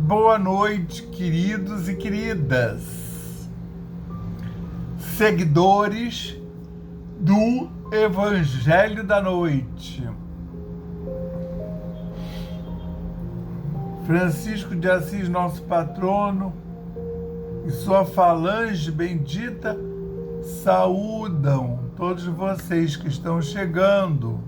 Boa noite, queridos e queridas, seguidores do Evangelho da Noite. Francisco de Assis, nosso patrono, e sua falange bendita saúdam todos vocês que estão chegando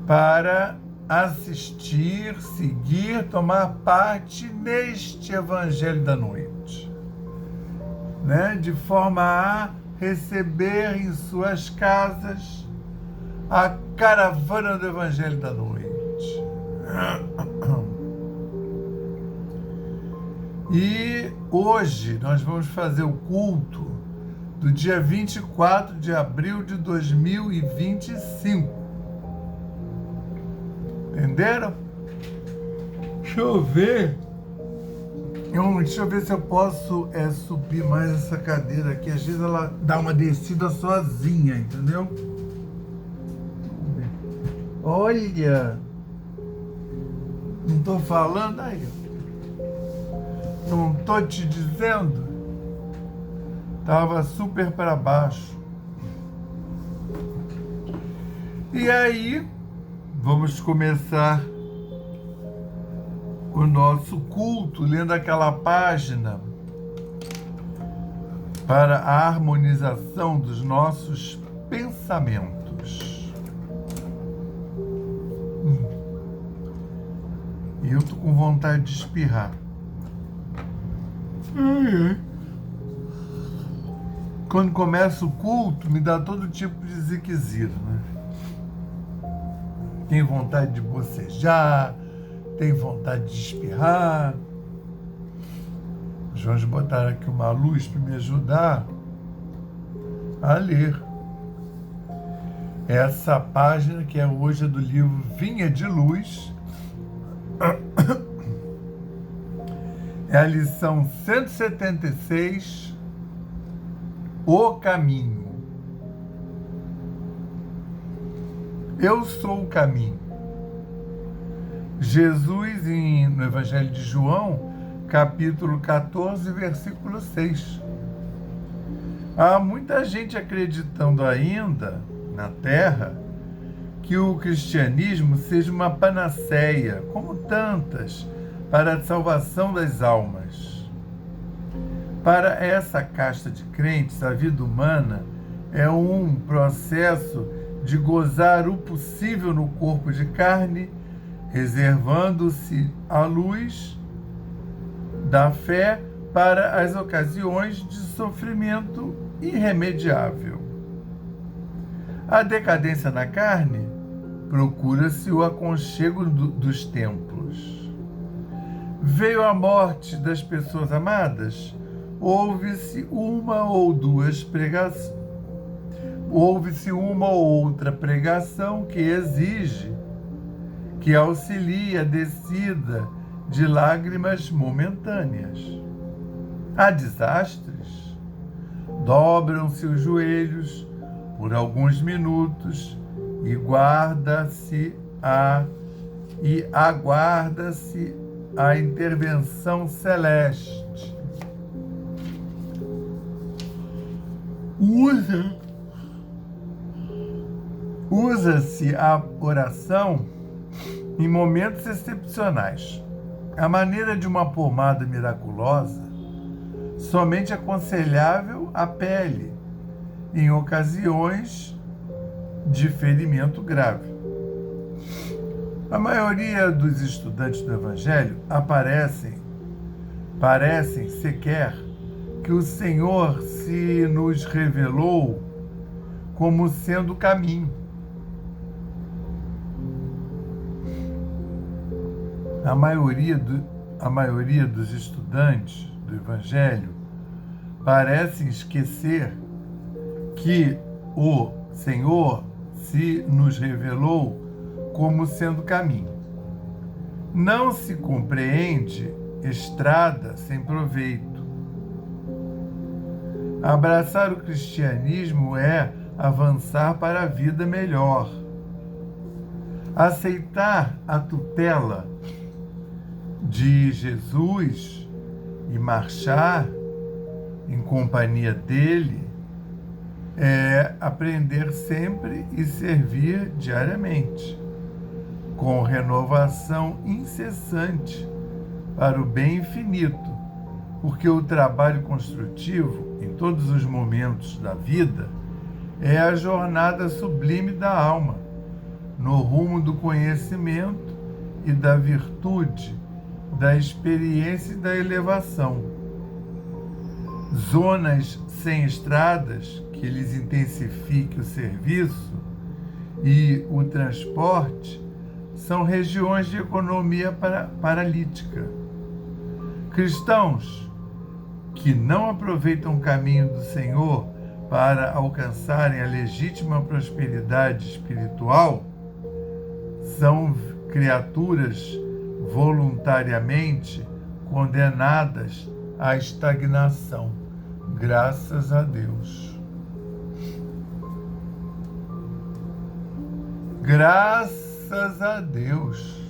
para assistir, seguir, tomar parte neste Evangelho da Noite, né? De forma a receber em suas casas a caravana do Evangelho da Noite. E hoje nós vamos fazer o culto do dia 24 de abril de 2025. Entenderam? Deixa eu ver se eu posso subir mais essa cadeira aqui. Às vezes ela dá uma descida sozinha, entendeu? Olha! Não tô falando aí. Não tô te dizendo. Tava super para baixo. E aí, vamos começar o nosso culto lendo aquela página para a harmonização dos nossos pensamentos. E eu tô com vontade de espirrar. Quando começa o culto, me dá todo tipo de ziquezira, né? Tem vontade de bocejar, tem vontade de espirrar. Os Joões botaram aqui uma luz para me ajudar a ler essa página que hoje é do livro Vinha de Luz. É a lição 176, O Caminho. Eu sou o caminho. Jesus, no Evangelho de João, capítulo 14, versículo 6. Há muita gente acreditando ainda, na Terra, que o cristianismo seja uma panaceia, como tantas, para a salvação das almas. Para essa casta de crentes, a vida humana é um processo de gozar o possível no corpo de carne, reservando-se a luz da fé para as ocasiões de sofrimento irremediável. A decadência na carne procura-se o aconchego dos templos. Veio a morte das pessoas amadas, houve-se uma ou outra pregação que exige, que auxilie a descida de lágrimas momentâneas. Há desastres, dobram-se os joelhos por alguns minutos e aguarda-se a intervenção celeste. Usa-se a oração em momentos excepcionais. A maneira de uma pomada miraculosa, somente aconselhável à pele, em ocasiões de ferimento grave. A maioria dos estudantes do Evangelho parecem sequer que o Senhor se nos revelou como sendo o caminho. A maioria dos estudantes do Evangelho parecem esquecer que o Senhor se nos revelou como sendo o caminho. Não se compreende estrada sem proveito. Abraçar o cristianismo é avançar para a vida melhor. Aceitar a tutela de Jesus e marchar em companhia dele é aprender sempre e servir diariamente, com renovação incessante para o bem infinito, porque o trabalho construtivo, em todos os momentos da vida, é a jornada sublime da alma, no rumo do conhecimento e da virtude, da experiência e da elevação. Zonas sem estradas que lhes intensifique o serviço e o transporte são regiões de economia paralítica. Cristãos que não aproveitam o caminho do Senhor para alcançarem a legítima prosperidade espiritual são criaturas voluntariamente condenadas à estagnação. Graças a Deus. Graças a Deus.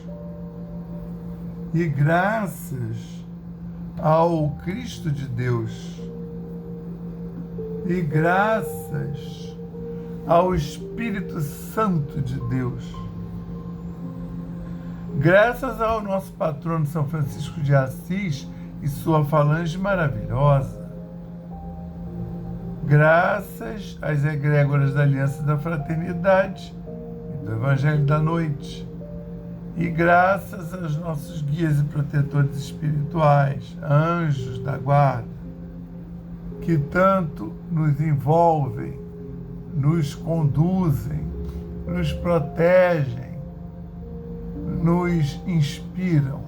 E graças ao Cristo de Deus. E graças ao Espírito Santo de Deus. Graças ao nosso patrono São Francisco de Assis e sua falange maravilhosa. Graças às egrégoras da Aliança da Fraternidade e do Evangelho da Noite. E graças aos nossos guias e protetores espirituais, anjos da guarda, que tanto nos envolvem, nos conduzem, nos protegem, nos inspiram.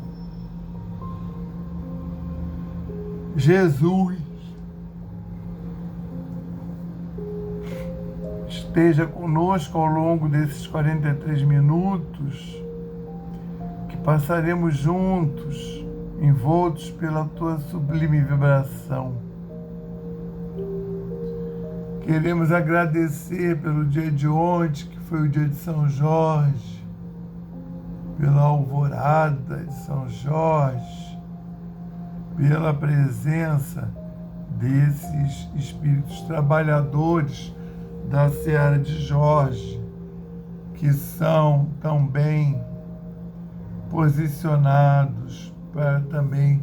Jesus esteja conosco ao longo desses 43 minutos que passaremos juntos, envoltos pela tua sublime vibração. Queremos agradecer pelo dia de ontem, que foi o dia de São Jorge, pela alvorada de São Jorge, pela presença desses espíritos trabalhadores da Seara de Jorge, que são tão bem posicionados para também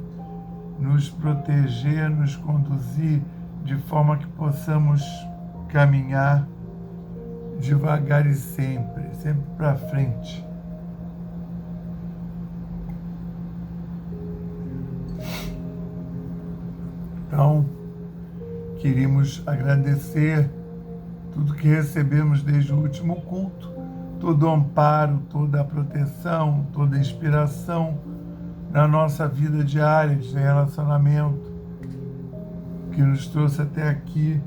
nos proteger, nos conduzir de forma que possamos caminhar devagar e sempre para frente. Então, queríamos agradecer tudo que recebemos desde o último culto, todo o amparo, toda a proteção, toda a inspiração na nossa vida diária de relacionamento que nos trouxe até aqui.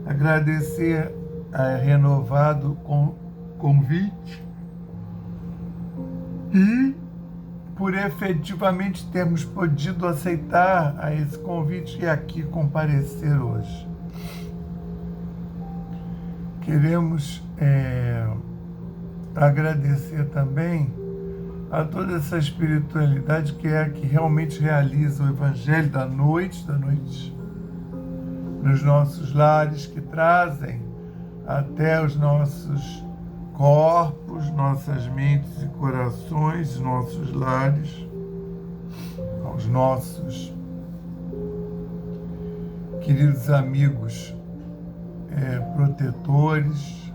Agradecer a renovado convite e por efetivamente termos podido aceitar a esse convite e aqui comparecer hoje. Queremos agradecer também a toda essa espiritualidade que é a que realmente realiza o Evangelho da noite nos nossos lares, que trazem até os nossos corpos, nossas mentes e corações, nossos lares, aos nossos queridos amigos protetores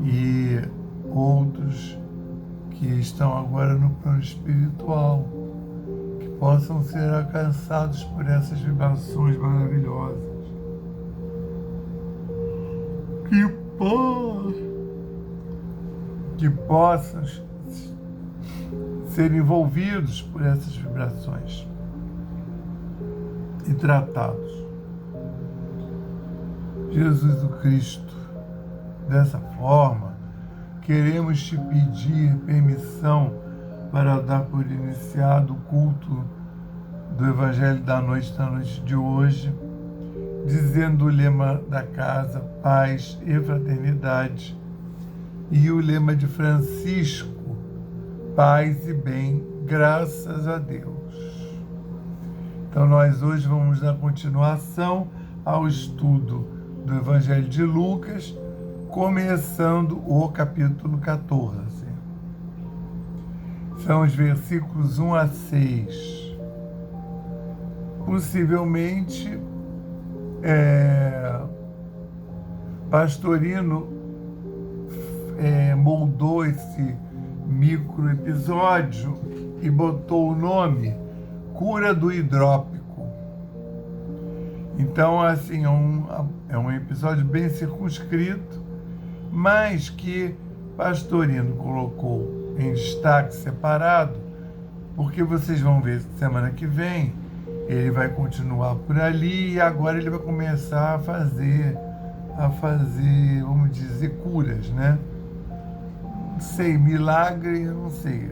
e outros que estão agora no plano espiritual, que possam ser alcançados por essas vibrações maravilhosas, que possam ser envolvidos por essas vibrações e tratados. Jesus o Cristo, dessa forma, queremos te pedir permissão para dar por iniciado o culto do Evangelho da noite de hoje, dizendo o lema da casa, paz e fraternidade, e o lema de Francisco, paz e bem graças a Deus. Então nós hoje vamos dar continuação ao estudo do Evangelho de Lucas, começando o capítulo 14. São os versículos 1 a 6. Possivelmente, Pastorino moldou esse microepisódio e botou o nome Cura do Hidrópico. Então, assim, é um episódio bem circunscrito, mas que Pastorino colocou em destaque separado, porque vocês vão ver semana que vem, ele vai continuar por ali e agora ele vai começar a fazer, vamos dizer, curas, né? Não sei, milagre, eu não sei.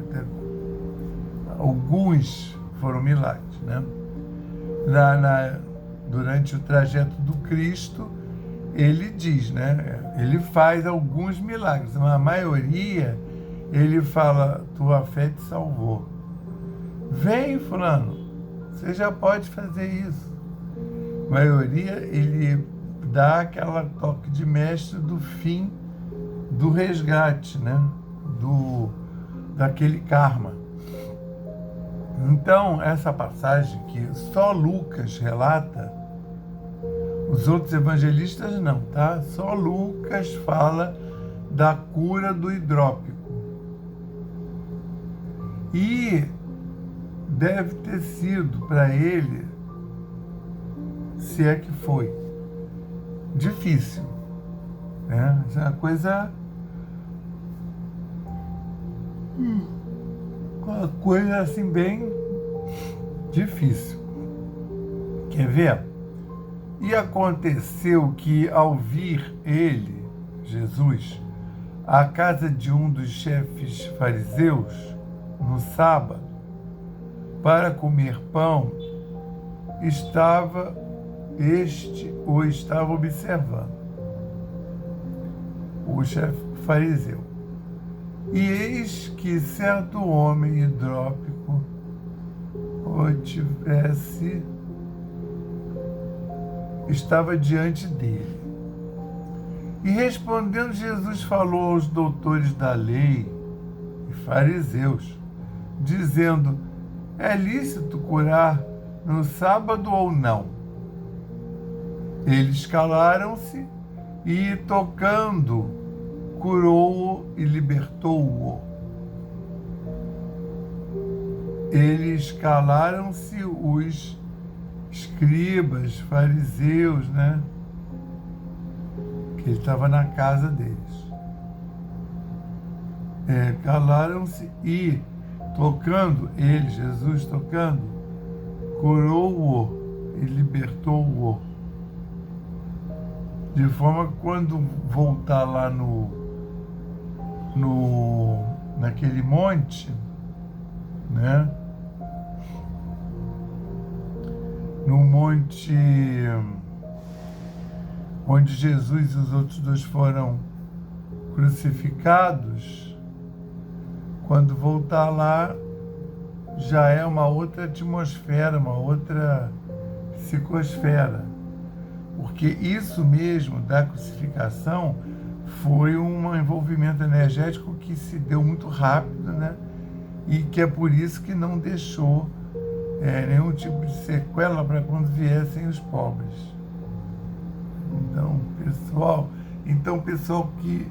Alguns foram milagres, né? Durante o trajeto do Cristo, ele diz, né? Ele faz alguns milagres, mas a maioria ele fala, tua fé te salvou. Vem, fulano, você já pode fazer isso. A maioria ele dá aquela toque de mestre do fim do resgate, né? Daquele karma. Então, essa passagem que só Lucas relata, os outros evangelistas não, tá? Só Lucas fala da cura do hidrópico. E deve ter sido para ele, se é que foi, difícil, né? Isso é uma coisa assim bem difícil. Quer ver? E aconteceu que ao vir ele, Jesus, à casa de um dos chefes fariseus, no sábado, para comer pão, o estava observando, o chefe fariseu. E eis que certo homem hidrópico estava diante dele. E respondendo, Jesus falou aos doutores da lei e fariseus, dizendo, é lícito curar no sábado ou não? Eles calaram-se e, tocando, curou-o e libertou-o. Eles calaram-se, os escribas, fariseus, né? Que ele estava na casa deles. Calaram-se e, tocando, ele, Jesus tocando, curou-o e libertou-o. De forma que quando voltar lá naquele monte, né? No monte onde Jesus e os outros dois foram crucificados, quando voltar lá, já é uma outra atmosfera, uma outra psicosfera. Porque isso mesmo da crucificação foi um envolvimento energético que se deu muito rápido, né? E que é por isso que não deixou nenhum tipo de sequela para quando viessem os pobres. Então, pessoal que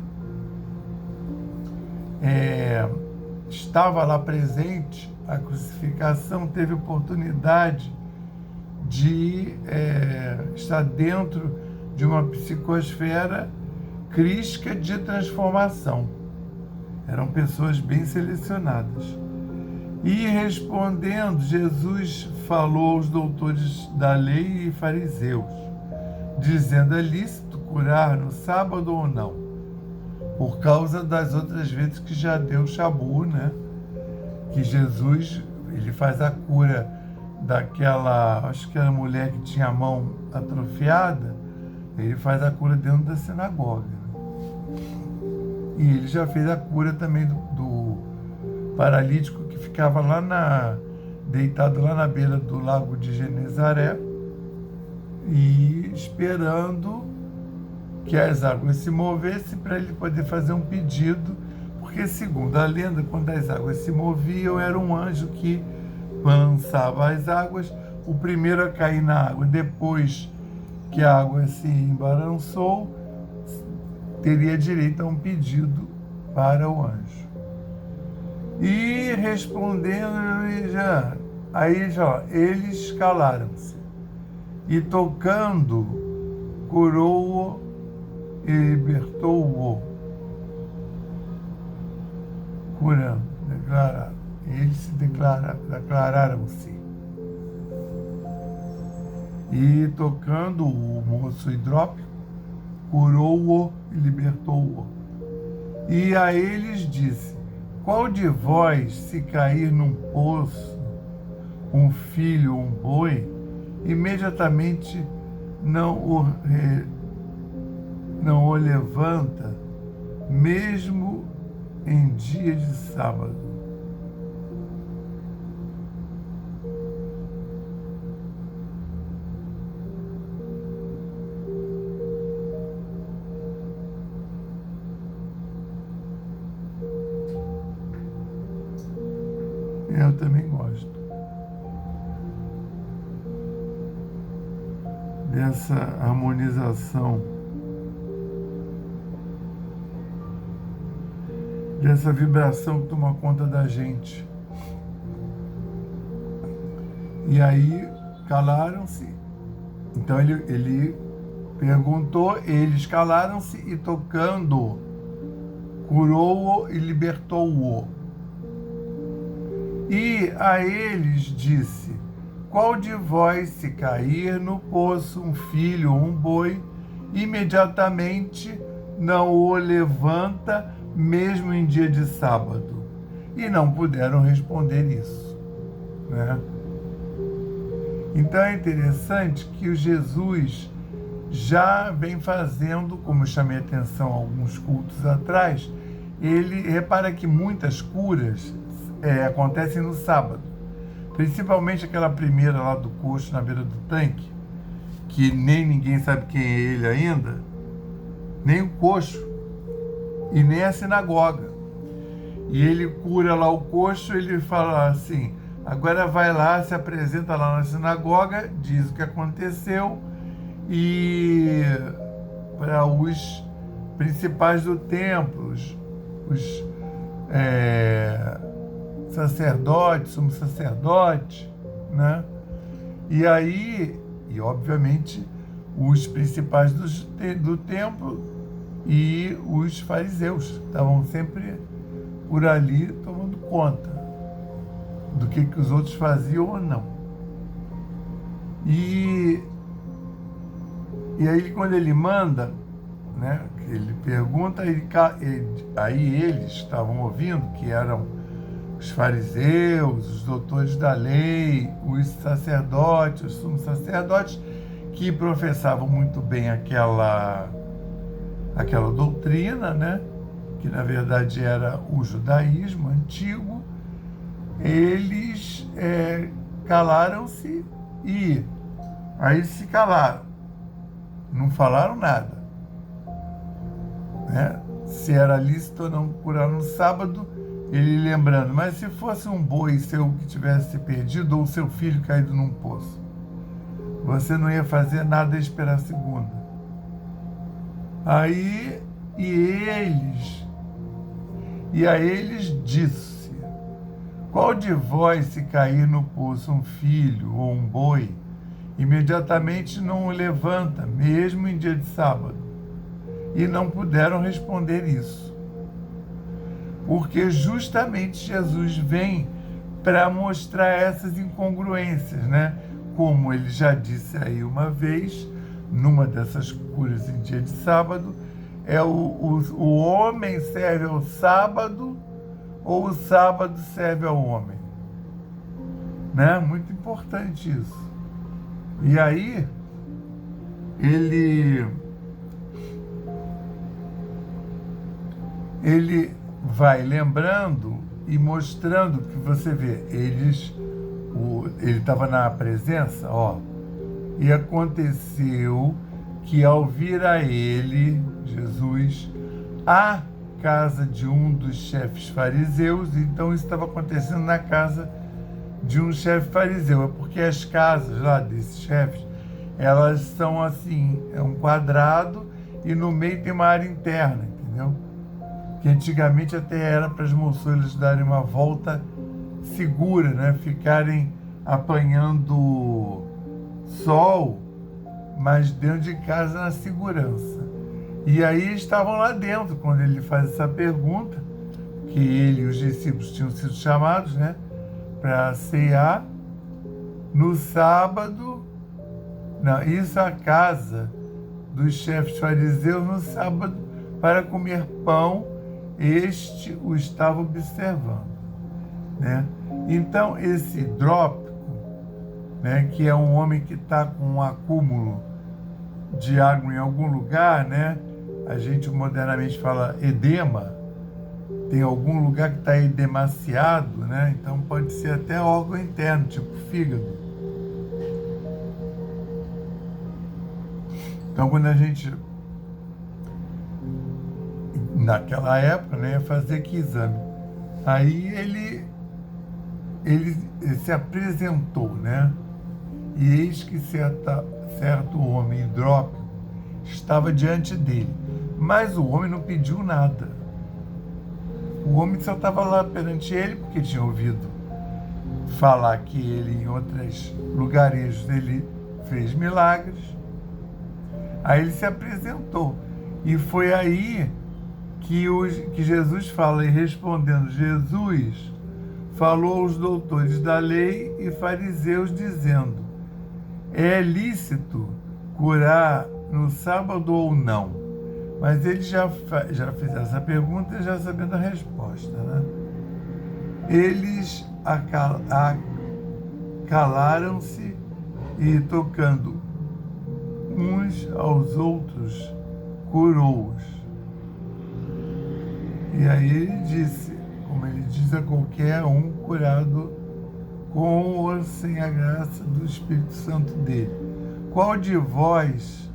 estava lá presente, a crucificação, teve oportunidade de estar dentro de uma psicosfera crística de transformação. Eram pessoas bem selecionadas. E respondendo, Jesus falou aos doutores da lei e fariseus, dizendo, é lícito curar no sábado ou não? Por causa das outras vezes que já deu chabu, né? Que Jesus, ele faz a cura daquela, acho que era a mulher que tinha a mão atrofiada, ele faz a cura dentro da sinagoga. Né? E ele já fez a cura também do paralítico que ficava deitado lá na beira do lago de Genezaré e esperando que as águas se movessem para ele poder fazer um pedido, porque, segundo a lenda, quando as águas se moviam, era um anjo que lançava as águas, o primeiro a cair na água, depois que a água se embaraçou, teria direito a um pedido para o anjo. E respondendo, eles calaram-se, e tocando, curou-o e libertou-o. Curando, declararam. Eles se declararam-se. E tocando o moço hidrópico, curou-o e libertou-o. E a eles disse: qual de vós, se cair num poço um filho ou um boi, imediatamente não o levanta, mesmo em dia de sábado? Eu também gosto dessa harmonização, dessa vibração que toma conta da gente. E aí calaram-se. Então ele perguntou, eles calaram-se e tocando, curou-o e libertou-o. E a eles disse: qual de vós, se cair no poço um filho ou um boi, imediatamente não o levanta, mesmo em dia de sábado? E não puderam responder isso, né? Então é interessante que o Jesus já vem fazendo, como eu chamei a atenção alguns cultos atrás, ele repara que muitas curas acontecem no sábado, principalmente aquela primeira lá do coxo na beira do tanque, que nem ninguém sabe quem é ele ainda, nem o coxo e nem a sinagoga. E ele cura lá o coxo, ele fala assim: agora vai lá, se apresenta lá na sinagoga, diz o que aconteceu, e para os principais do templo, os sacerdotes, sumo sacerdote, né? E aí, obviamente, os principais do templo e os fariseus estavam sempre por ali tomando conta do que os outros faziam ou não. E aí, quando ele manda, né, ele pergunta, aí eles estavam ouvindo, que eram os fariseus, os doutores da lei, os sacerdotes, os sumos sacerdotes, que professavam muito bem aquela doutrina, né, que na verdade era o judaísmo antigo. Eles calaram-se e aí se calaram, não falaram nada, né? Se era lícito ou não curar no sábado, ele lembrando: mas se fosse um boi seu que tivesse perdido, ou seu filho caído num poço, você não ia fazer nada a esperar a segunda. Aí, a eles disse: qual de vós, se cair no poço um filho ou um boi, imediatamente não o levanta, mesmo em dia de sábado? E não puderam responder isso, porque justamente Jesus vem para mostrar essas incongruências, né? Como ele já disse aí uma vez, numa dessas curas em dia de sábado, o homem serve ao sábado ou o sábado serve ao homem, né? Muito importante isso. E aí ele vai lembrando e mostrando que você vê, ele estava na presença, ó, e aconteceu que ao vir a ele, Jesus, a casa de um dos chefes fariseus, então isso estava acontecendo na casa de um chefe fariseu, é porque as casas lá desses chefes, elas são assim, é um quadrado e no meio tem uma área interna, entendeu? Que antigamente até era para as moçoilas darem uma volta segura, né? Ficarem apanhando sol, mas dentro de casa na segurança. E aí estavam lá dentro, quando ele faz essa pergunta, que ele e os discípulos tinham sido chamados, né, para cear, no sábado, não, isso a casa dos chefes fariseus no sábado, para comer pão, este o estava observando, né? Então, esse hidrópico, né, que é um homem que está com um acúmulo de água em algum lugar, né? A gente modernamente fala edema, tem algum lugar que está edemaciado, né? Então pode ser até órgão interno, tipo fígado. Então quando a gente, naquela época, né, ia fazer que exame? Aí ele se apresentou, né? E eis que certo homem hidrópico estava diante dele. Mas o homem não pediu nada. O homem só estava lá perante ele porque tinha ouvido falar que ele, em outros lugarejos, ele fez milagres. Aí ele se apresentou. E foi aí que Jesus fala, e respondendo, Jesus falou aos doutores da lei e fariseus, dizendo: é lícito curar no sábado ou não? Mas ele já fez essa pergunta já sabendo a resposta, né? Eles calaram-se e, tocando uns aos outros, curou-os. E aí ele disse, como ele diz a qualquer um curado com ou sem a graça do Espírito Santo dele. Qual de vós,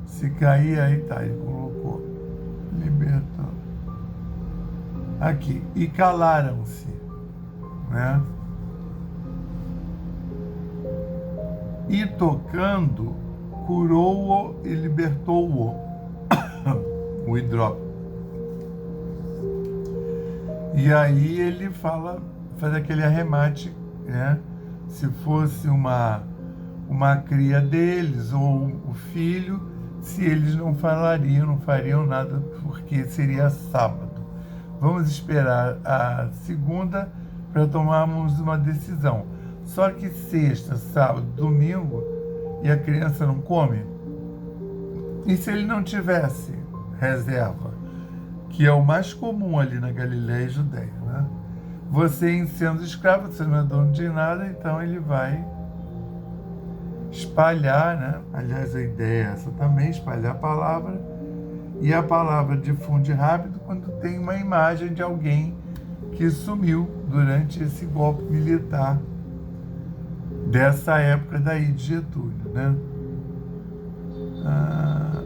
se cair, aí tá, ele colocou, libertou. Aqui, e calaram-se, né? E tocando, curou-o e libertou-o, o hidrópico. E aí ele faz aquele arremate, né? Se fosse uma cria deles ou o filho, se eles não fariam nada, porque seria sábado. Vamos esperar a segunda para tomarmos uma decisão. Só que sexta, sábado, domingo, e a criança não come? E se ele não tivesse reserva, que é o mais comum ali na Galileia e Judeia, né? Você, sendo escravo, você não é dono de nada, então ele vai espalhar, né? Aliás, a ideia é essa também, espalhar a palavra, e a palavra difunde rápido quando tem uma imagem de alguém que sumiu durante esse golpe militar dessa época daí de Getúlio, né?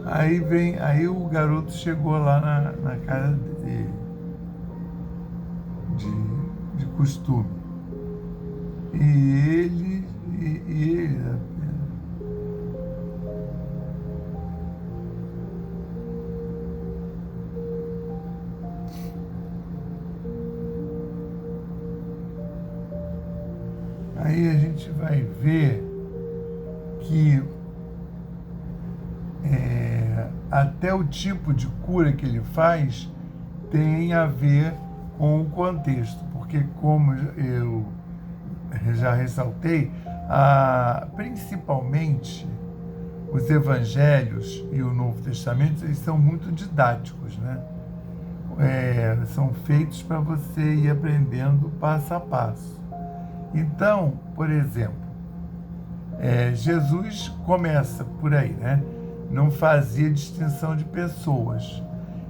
Aí o garoto chegou lá na casa de costume. E ele aí a gente vai ver que até o tipo de cura que ele faz tem a ver com o contexto, porque, como eu já ressaltei, principalmente os evangelhos e o Novo Testamento, eles são muito didáticos, né? São feitos para você ir aprendendo passo a passo. Então, por exemplo, Jesus começa por aí, né? Não fazia distinção de pessoas.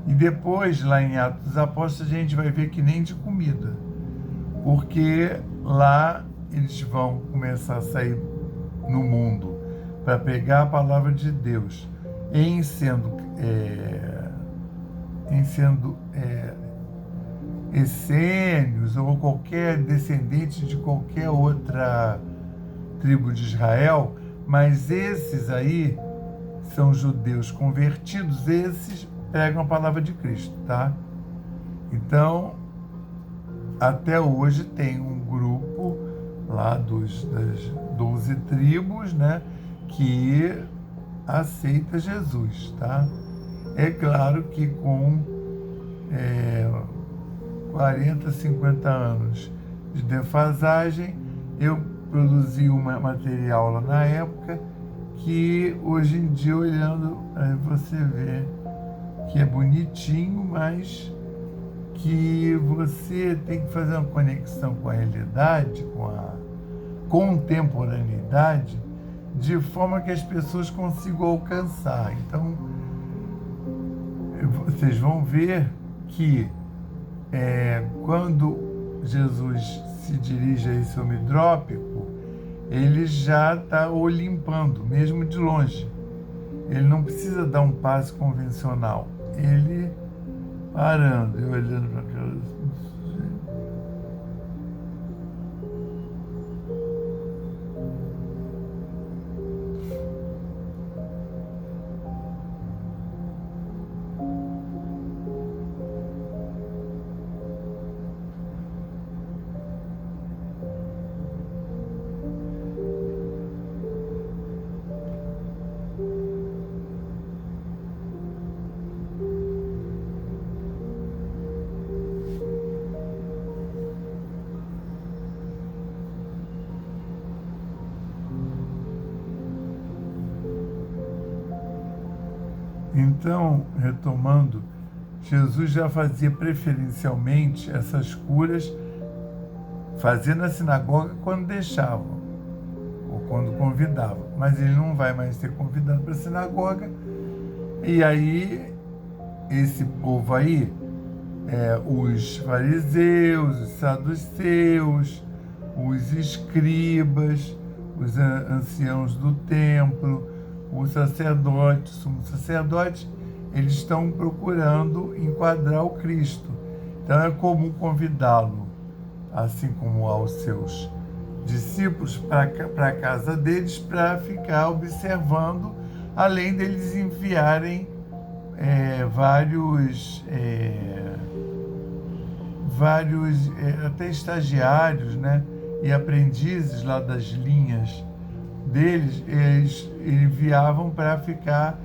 E depois, lá em Atos dos Apóstolos, a gente vai ver que nem de comida. porque lá eles vão começar a sair no mundo para pegar a palavra de Deus em sendo essênios ou qualquer descendente de qualquer outra tribo de Israel, mas esses aí são judeus convertidos, esses pregam a palavra de Cristo, tá? Então, até hoje tem um grupo lá das 12 tribos, né, que aceita Jesus, tá? É claro que com 40, 50 anos de defasagem, eu produzi um material lá na época que hoje em dia, olhando, você vê que é bonitinho, mas que você tem que fazer uma conexão com a realidade, com a contemporaneidade, de forma que as pessoas consigam alcançar. Então, vocês vão ver que quando Jesus se dirige a esse homidrópico, ele já está o limpando, mesmo de longe. Ele não precisa dar um passe convencional. Ele parando e olhando para aquelas... Então, retomando, Jesus já fazia preferencialmente essas curas, fazia na sinagoga quando deixava, ou quando convidava, mas ele não vai mais ser convidado para a sinagoga, e aí esse povo aí, os fariseus, os saduceus, os escribas, os anciãos do templo, o sacerdote, o sumo sacerdote, eles estão procurando enquadrar o Cristo. Então é comum convidá-lo, assim como aos seus discípulos, para a casa deles, para ficar observando, além deles enviarem vários até estagiários, né, e aprendizes lá das linhas deles, eles enviavam para ficar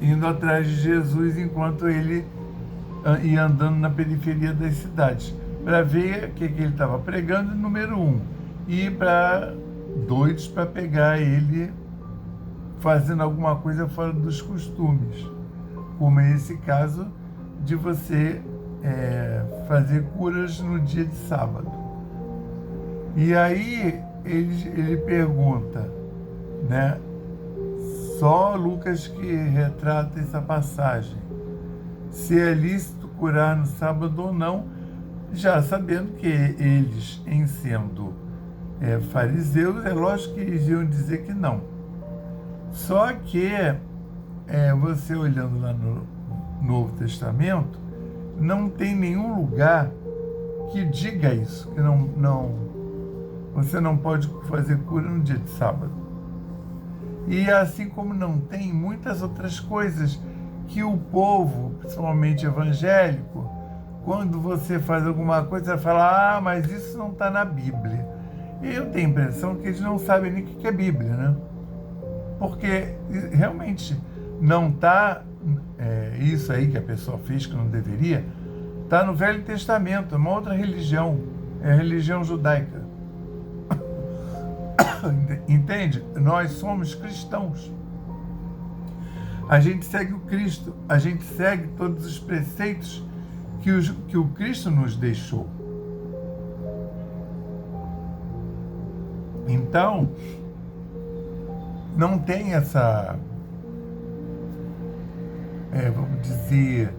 indo atrás de Jesus enquanto ele ia andando na periferia das cidades, para ver o que ele estava pregando, número 1, e para doidos para pegar ele fazendo alguma coisa fora dos costumes, como é esse caso de você fazer curas no dia de sábado. E aí ele pergunta, né? Só Lucas que retrata essa passagem, se é lícito curar no sábado ou não, já sabendo que eles, em sendo fariseus, é lógico que eles iam dizer que não. Só que você olhando lá no Novo Testamento, não tem nenhum lugar que diga isso, que você não pode fazer cura no dia de sábado. E assim como não tem muitas outras coisas que o povo, principalmente evangélico, quando você faz alguma coisa, fala, mas isso não está na Bíblia. E eu tenho a impressão que eles não sabem nem o que é Bíblia, né? Porque realmente não está, isso aí que a pessoa fez que não deveria, está no Velho Testamento, é uma outra religião, é a religião judaica. Entende? Nós somos cristãos. A gente segue o Cristo, a gente segue todos os preceitos que o Cristo nos deixou. Então, não tem essa, vamos dizer,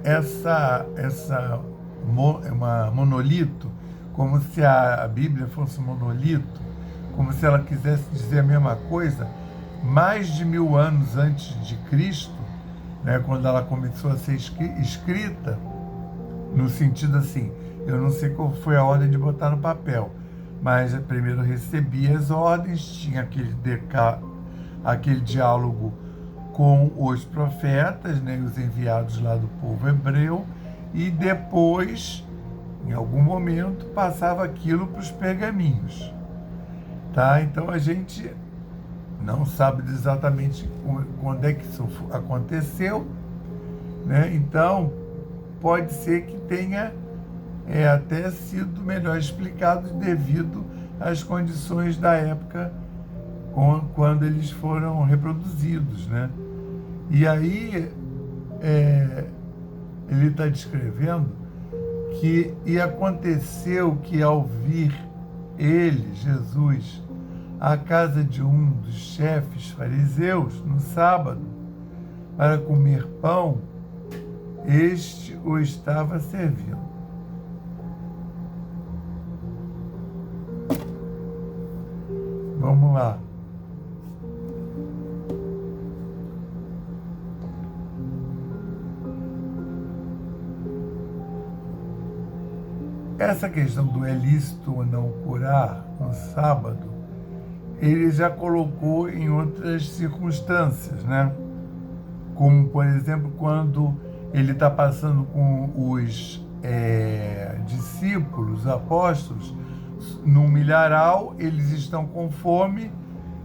essa monolito, como se a Bíblia fosse um monolito, como se ela quisesse dizer a mesma coisa, mais de 1000 anos antes de Cristo, né, quando ela começou a ser escrita, no sentido assim, eu não sei qual foi a ordem de botar no papel, mas primeiro recebia as ordens, tinha aquele diálogo com os profetas, né, os enviados lá do povo hebreu, e depois, em algum momento, passava aquilo para os pergaminhos. Tá? Então a gente não sabe exatamente quando é que isso aconteceu, né? Então pode ser que tenha até sido melhor explicado devido às condições da época quando eles foram reproduzidos, né? E aí ele está descrevendo que e aconteceu que ao vir ele, Jesus, à casa de um dos chefes fariseus no sábado para comer pão, este o estava servindo. Vamos lá. Essa questão do é lícito ou não curar no sábado, ele já colocou em outras circunstâncias, né? Como, por exemplo, quando ele está passando com os discípulos, apóstolos, num milharal, eles estão com fome,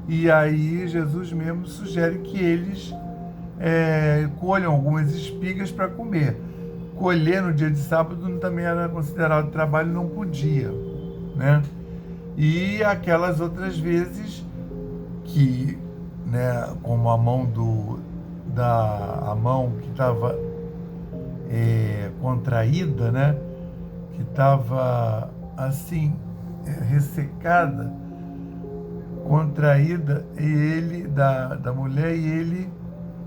e aí Jesus mesmo sugere que eles colham algumas espigas para comer. Colher no dia de sábado também era considerado trabalho, não podia, né? E aquelas outras vezes que, né, como a mão a mão que estava contraída, né, que estava assim ressecada, contraída, e ele da mulher, e ele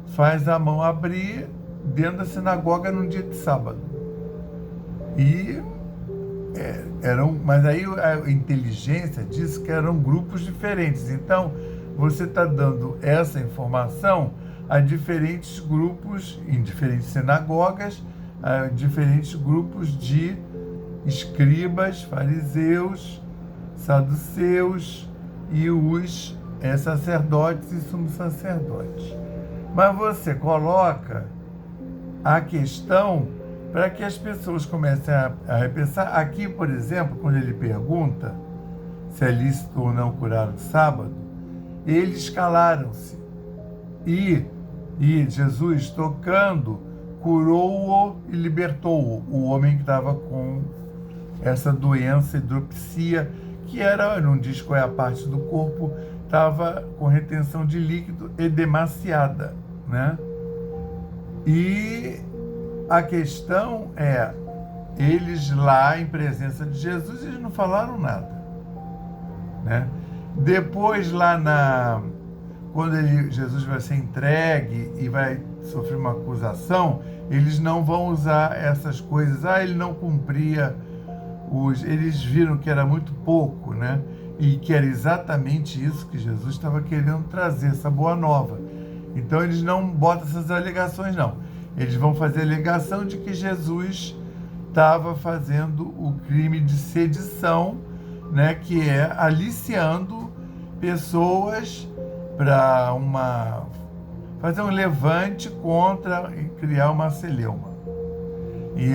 faz a mão abrir dentro da sinagoga num dia de sábado. E mas aí a inteligência disse que eram grupos diferentes. Então, você está dando essa informação a diferentes grupos, em diferentes sinagogas, a diferentes grupos de escribas, fariseus, saduceus e os sacerdotes e sumos sacerdotes. Mas você coloca a questão para que as pessoas comecem a repensar. Aqui, por exemplo, quando ele pergunta se é lícito ou não curar no sábado, eles calaram-se. E Jesus, tocando, curou-o e libertou-o, o homem que estava com essa doença, hidropsia, que não diz qual é a parte do corpo, estava com retenção de líquido edemaciada, né? E a questão eles lá em presença de Jesus, eles não falaram nada, né? Depois quando Jesus vai ser entregue e vai sofrer uma acusação, eles não vão usar essas coisas. Ele não cumpria eles viram que era muito pouco, né? E que era exatamente isso que Jesus estava querendo trazer, essa boa nova. Então eles não botam essas alegações, não. Eles vão fazer a alegação de que Jesus estava fazendo o crime de sedição, né, que é aliciando pessoas para fazer um levante contra e criar uma celeuma. E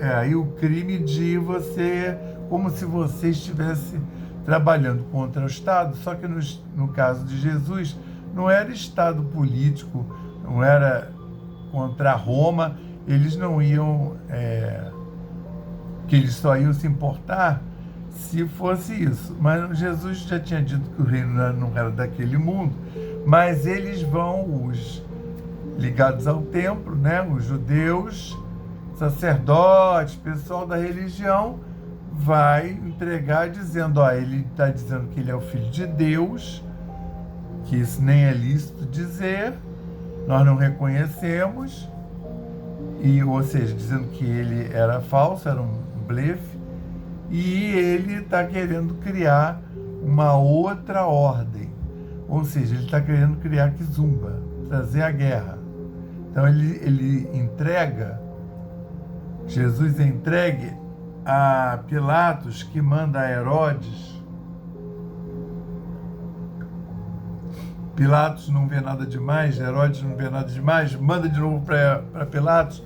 aí o crime de você, como se você estivesse trabalhando contra o Estado, só que no caso de Jesus, não era Estado político, não era contra Roma, eles não iam, que eles só iam se importar se fosse isso. Mas Jesus já tinha dito que o reino não era daquele mundo, mas eles vão, os ligados ao templo, né, os judeus, sacerdotes, pessoal da religião, vai entregar dizendo, ele está dizendo que ele é o Filho de Deus, que isso nem é lícito dizer, nós não reconhecemos, ou seja, dizendo que ele era falso, era um blefe, e ele está querendo criar uma outra ordem, ou seja, ele está querendo criar Kizumba, trazer a guerra. Então ele entrega, Jesus é entregue a Pilatos, que manda a Herodes. Pilatos não vê nada demais, Herodes não vê nada demais, manda de novo para Pilatos.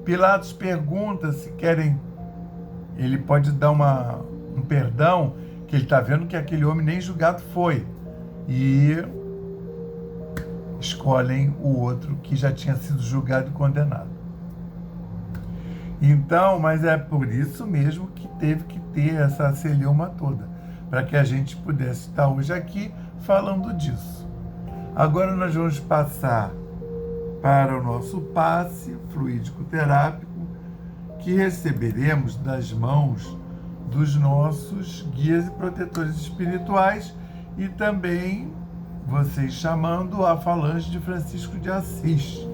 Pilatos pergunta se querem, ele pode dar um perdão, que ele está vendo que aquele homem nem julgado foi. E escolhem o outro que já tinha sido julgado e condenado. Então, mas é por isso mesmo que teve que ter essa celeuma toda, para que a gente pudesse estar hoje aqui falando disso. Agora nós vamos passar para o nosso passe fluídico terápico, que receberemos das mãos dos nossos guias e protetores espirituais e também vocês chamando a falange de Francisco de Assis.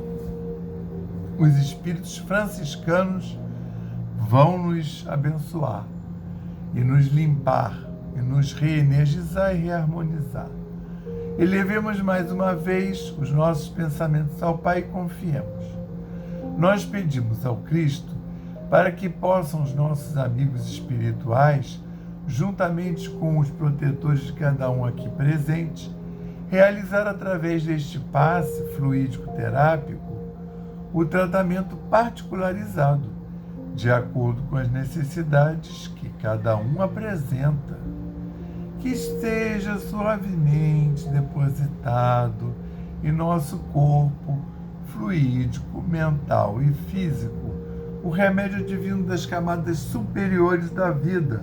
Os espíritos franciscanos vão nos abençoar e nos limpar e nos reenergizar e reharmonizar. Elevemos mais uma vez os nossos pensamentos ao Pai e confiemos. Nós pedimos ao Cristo para que possam os nossos amigos espirituais, juntamente com os protetores de cada um aqui presente, realizar através deste passe fluídico terápico o tratamento particularizado, de acordo com as necessidades que cada um apresenta, que esteja suavemente depositado em nosso corpo fluídico, mental e físico, o remédio divino das camadas superiores da vida,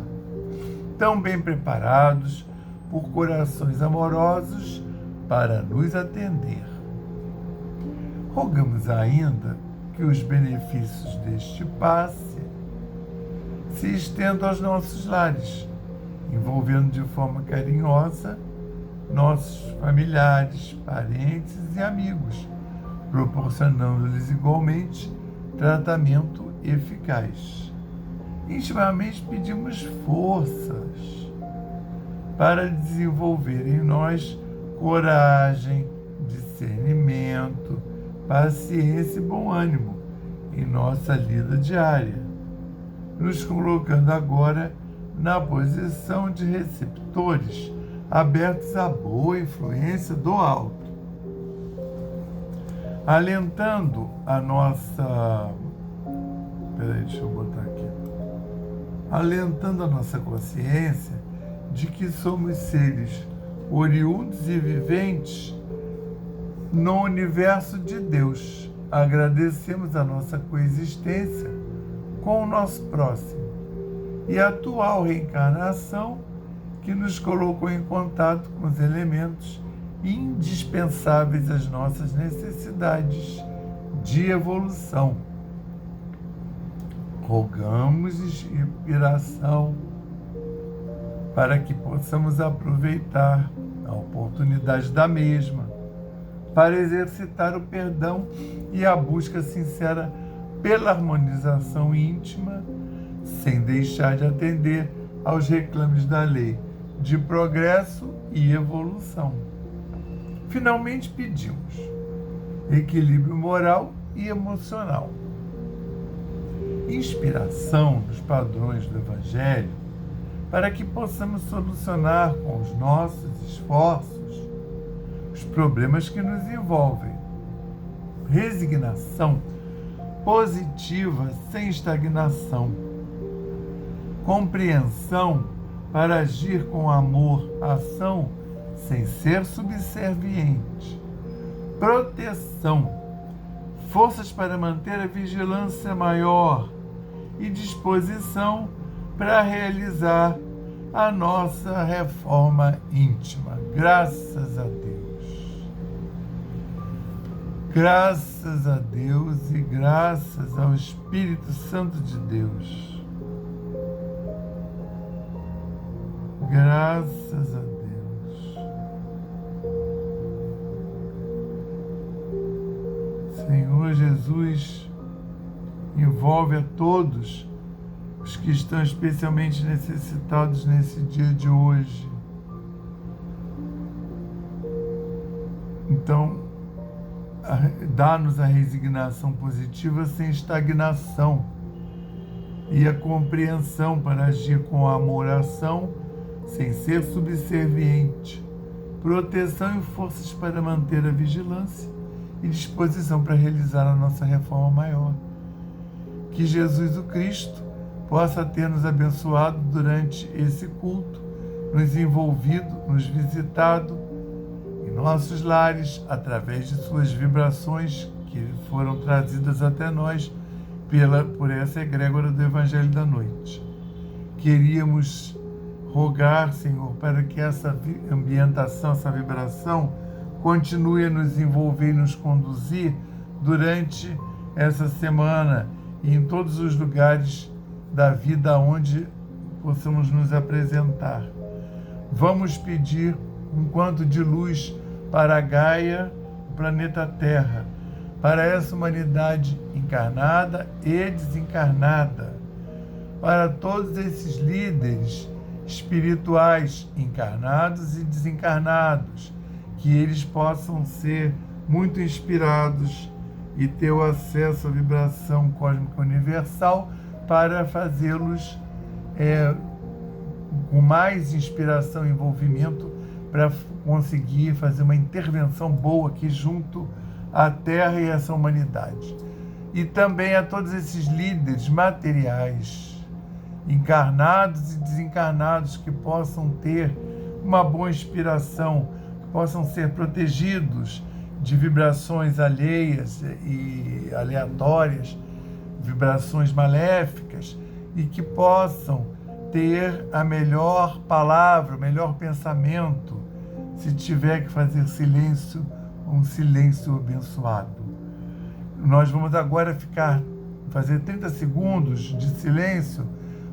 tão bem preparados por corações amorosos para nos atender. Rogamos ainda que os benefícios deste passe se estendam aos nossos lares, envolvendo de forma carinhosa nossos familiares, parentes e amigos, proporcionando-lhes igualmente tratamento eficaz. Intimamente pedimos forças para desenvolver em nós coragem, discernimento, paciência e bom ânimo em nossa lida diária, nos colocando agora na posição de receptores abertos à boa influência do alto, alentando a nossa... deixa eu botar aqui. Alentando a nossa consciência de que somos seres oriundos e viventes no universo de Deus. Agradecemos a nossa coexistência com o nosso próximo e a atual reencarnação que nos colocou em contato com os elementos indispensáveis às nossas necessidades de evolução. Rogamos inspiração para que possamos aproveitar a oportunidade da mesma para exercitar o perdão e a busca sincera pela harmonização íntima, sem deixar de atender aos reclames da lei de progresso e evolução. Finalmente pedimos equilíbrio moral e emocional, inspiração nos padrões do Evangelho, para que possamos solucionar com os nossos esforços os problemas que nos envolvem. Resignação positiva sem estagnação. Compreensão para agir com amor, ação sem ser subserviente. Proteção, forças para manter a vigilância maior e disposição para realizar a nossa reforma íntima. Graças a Deus. Graças a Deus e graças ao Espírito Santo de Deus. Graças a Deus. Senhor Jesus, envolve a todos os que estão especialmente necessitados nesse dia de hoje. Então, dá-nos a resignação positiva sem estagnação e a compreensão para agir com amor-ação sem ser subserviente, proteção e forças para manter a vigilância e disposição para realizar a nossa reforma maior. Que Jesus o Cristo possa ter nos abençoado durante esse culto, nos envolvido, nos visitado em nossos lares, através de suas vibrações que foram trazidas até nós por essa egrégora do Evangelho da Noite. Queríamos rogar, Senhor, para que essa ambientação, essa vibração continue a nos envolver e nos conduzir durante essa semana e em todos os lugares da vida onde possamos nos apresentar. Vamos pedir um quanto de luz para a Gaia, o planeta Terra, para essa humanidade encarnada e desencarnada, para todos esses líderes espirituais encarnados e desencarnados, que eles possam ser muito inspirados e ter o acesso à vibração cósmica universal para fazê-los com mais inspiração e envolvimento para conseguir fazer uma intervenção boa aqui junto à Terra e a essa humanidade. E também a todos esses líderes materiais, encarnados e desencarnados, que possam ter uma boa inspiração, que possam ser protegidos de vibrações alheias e aleatórias, vibrações maléficas, e que possam ter a melhor palavra, o melhor pensamento, se tiver que fazer silêncio, um silêncio abençoado. Nós vamos agora fazer 30 segundos de silêncio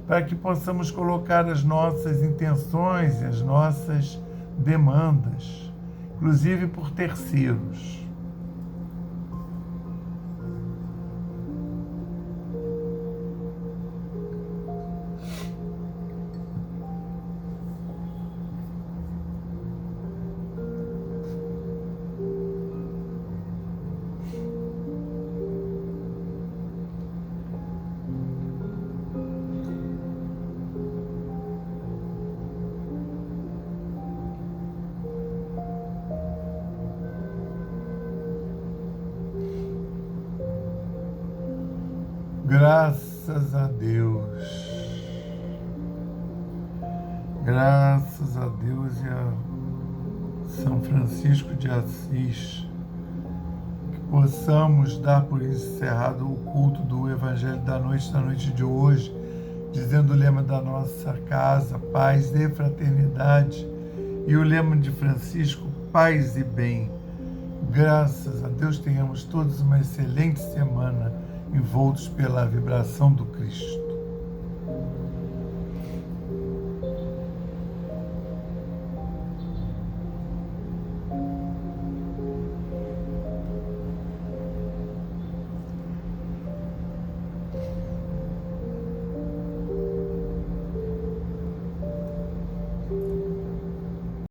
para que possamos colocar as nossas intenções e as nossas demandas, inclusive por terceiros. Graças a Deus. Graças a Deus e a São Francisco de Assis, que possamos dar por encerrado o culto do Evangelho da noite de hoje, dizendo o lema da nossa casa, paz e fraternidade, e o lema de Francisco, paz e bem. Graças a Deus tenhamos todos uma excelente semana, envoltos pela vibração do Cristo.